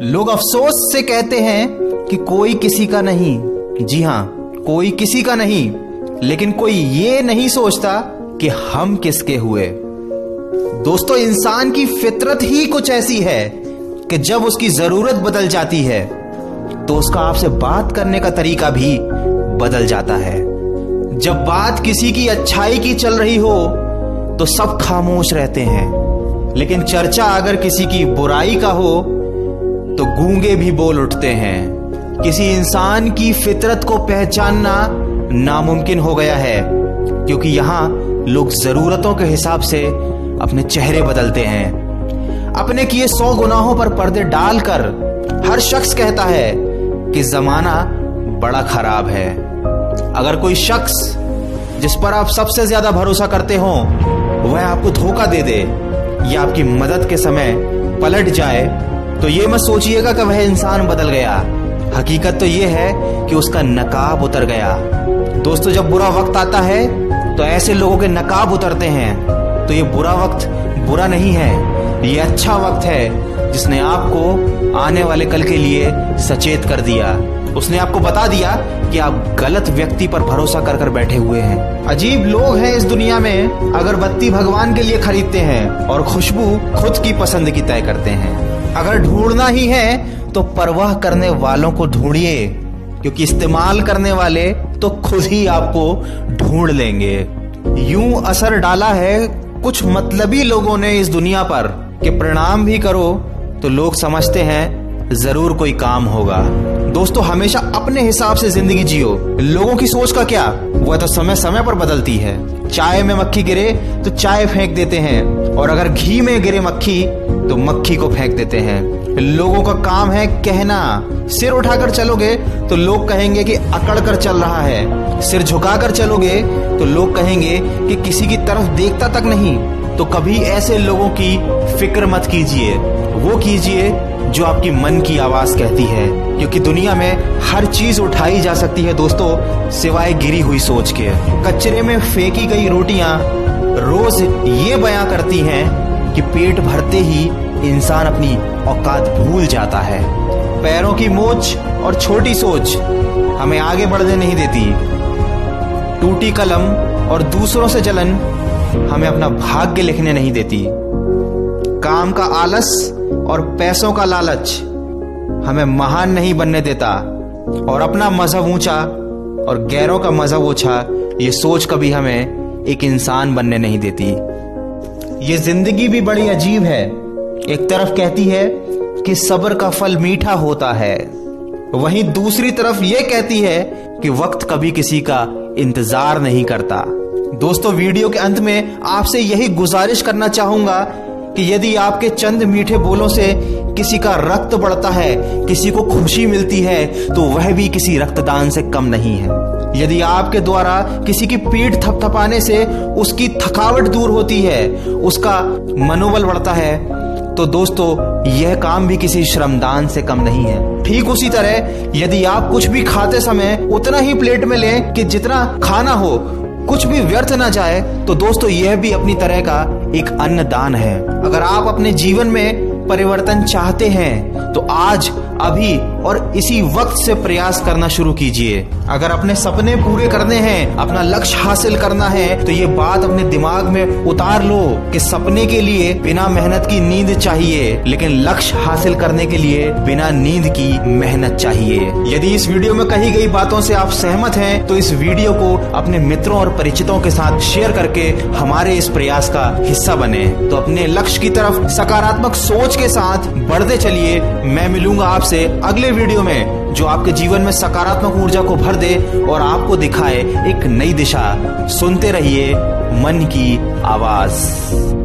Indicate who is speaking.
Speaker 1: लोग अफसोस से कहते हैं कि कोई किसी का नहीं। जी हां, कोई किसी का नहीं, लेकिन कोई ये नहीं सोचता कि हम किसके हुए। दोस्तों, इंसान की फितरत ही कुछ ऐसी है कि जब उसकी जरूरत बदल जाती है तो उसका आपसे बात करने का तरीका भी बदल जाता है। जब बात किसी की अच्छाई की चल रही हो तो सब खामोश रहते हैं, लेकिन चर्चा अगर किसी की बुराई का हो तो गूंगे भी बोल उठते हैं। किसी इंसान की फितरत को पहचानना नामुमकिन हो गया है, क्योंकि यहां लोग जरूरतों के हिसाब से अपने चेहरे बदलते हैं। अपने किए 100 गुनाहों पर पर्दे डालकर हर शख्स कहता है कि जमाना बड़ा खराब है। अगर कोई शख्स जिस पर आप सबसे ज्यादा भरोसा करते हो वह आपको धोखा दे दे या आपकी मदद के समय पलट जाए, तो ये मत सोचिएगा कि वह इंसान बदल गया। हकीकत तो ये है कि उसका नकाब उतर गया। दोस्तों, जब बुरा वक्त आता है तो ऐसे लोगों के नकाब उतरते हैं। तो ये बुरा वक्त बुरा नहीं है, ये अच्छा वक्त है जिसने आपको आने वाले कल के लिए सचेत कर दिया। उसने आपको बता दिया कि आप गलत व्यक्ति पर भरोसा कर कर बैठे हुए हैं। अजीब लोग हैं इस दुनिया में, अगरबत्ती भगवान के लिए खरीदते हैं और खुशबू खुद की पसंद की तय करते हैं। अगर ढूंढना ही है तो परवाह करने वालों को ढूंढिए, क्योंकि इस्तेमाल करने वाले तो खुद ही आपको ढूंढ लेंगे। यूं असर डाला है कुछ मतलबी लोगों ने इस दुनिया पर कि प्रणाम भी करो तो लोग समझते हैं जरूर कोई काम होगा। दोस्तों, हमेशा अपने हिसाब से जिंदगी जियो। लोगों की सोच का क्या, वह तो समय समय पर बदलती है। चाय में मक्खी गिरे तो चाय फेंक देते हैं, और अगर घी में गिरे मक्खी तो मक्खी को फेंक देते हैं। लोगों का काम है कहना। सिर उठाकर चलोगे तो लोग कहेंगे कि अकड़ कर चल रहा है। सिर झुकाकर चलोगे तो लोग कहेंगे कि किसी की तरफ देखता तक नहीं। तो कभी ऐसे लोगों की फिक्र मत कीजिए, वो कीजिए जो आपकी मन की आवाज कहती है, क्योंकि दुनिया में हर चीज उठाई जा सकती है दोस्तों, सिवाय गिरी हुई सोच के। कचरे में फेंकी गई रोटियां रोज ये बयां करती हैं कि पेट भरते ही इंसान अपनी औकात भूल जाता है। पैरों की मोच और छोटी सोच हमें आगे बढ़ने नहीं देती। टूटी कलम और दूसरों से जलन हमें अपना भाग्य लिखने नहीं देती। काम का आलस और पैसों का लालच हमें महान नहीं बनने देता, और अपना मजहब ऊंचा और गैरों का मजहब ओछा ये सोच कभी हमें एक इंसान बनने नहीं देती। ये जिंदगी भी बड़ी अजीब है। एक तरफ कहती है कि सब्र का फल मीठा होता है, वहीं दूसरी तरफ ये कहती है कि वक्त कभी किसी का इंतजार नहीं करता। दोस्तों, वीडियो के अंत में आपसे यही गुजारिश करना चाहूंगा कि यदि आपके चंद मीठे बोलों से किसी का रक्त बढ़ता है, किसी को खुशी मिलती है, तो वह भी किसी रक्तदान से कम नहीं है। यदि आपके द्वारा किसी की पीठ थपथपाने से उसकी थकावट दूर होती है, उसका मनोबल बढ़ता है, तो दोस्तों यह काम भी किसी श्रमदान से कम नहीं है। ठीक उसी तरह यदि आप कुछ भी खाते समय उतना ही प्लेट में लें कि जितना खाना हो, कुछ भी व्यर्थ ना जाए, तो दोस्तों यह भी अपनी तरह का एक अन्नदान है। अगर आप अपने जीवन में परिवर्तन चाहते हैं तो आज, अभी और इसी वक्त से प्रयास करना शुरू कीजिए। अगर अपने सपने पूरे करने हैं, अपना लक्ष्य हासिल करना है, तो ये बात अपने दिमाग में उतार लो कि सपने के लिए बिना मेहनत की नींद चाहिए, लेकिन लक्ष्य हासिल करने के लिए बिना नींद की मेहनत चाहिए। यदि इस वीडियो में कही गई बातों से आप सहमत हैं तो इस वीडियो को अपने मित्रों और परिचितों के साथ शेयर करके हमारे इस प्रयास का हिस्सा बने। तो अपने लक्ष्य की तरफ सकारात्मक सोच के साथ बढ़ते चलिए। मैं मिलूंगा आपसे अगले वीडियो में, जो आपके जीवन में सकारात्मक ऊर्जा को भर दे और आपको दिखाए एक नई दिशा। सुनते रहिए मन की आवाज।